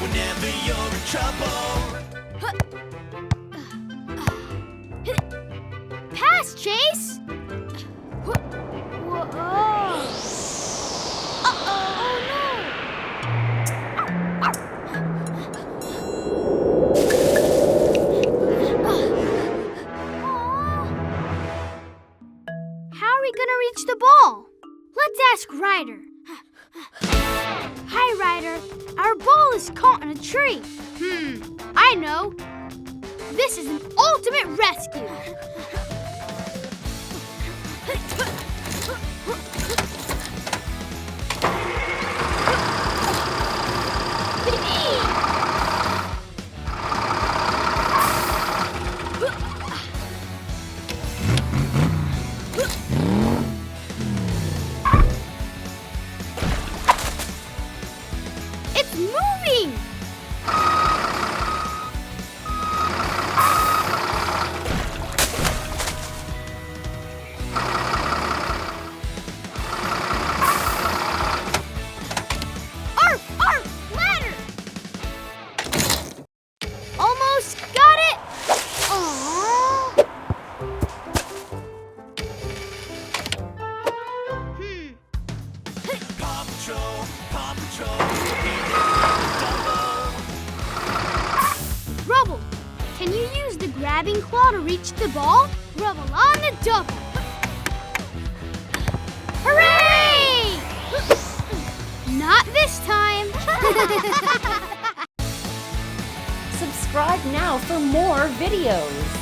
whenever you're in trouble. Pass, Chase! Whoa. How are we gonna reach the ball? Let's ask Ryder. Hi, Ryder. Our ball is caught in a tree. I know. This is an ultimate rescue. It's moving! Ladder! Almost got it! Aww. Paw Patrol, Paw Patrol, double. Rubble, can you use the grabbing claw to reach the ball? Rubble on the double. Hooray! Not this time. Subscribe now for more videos.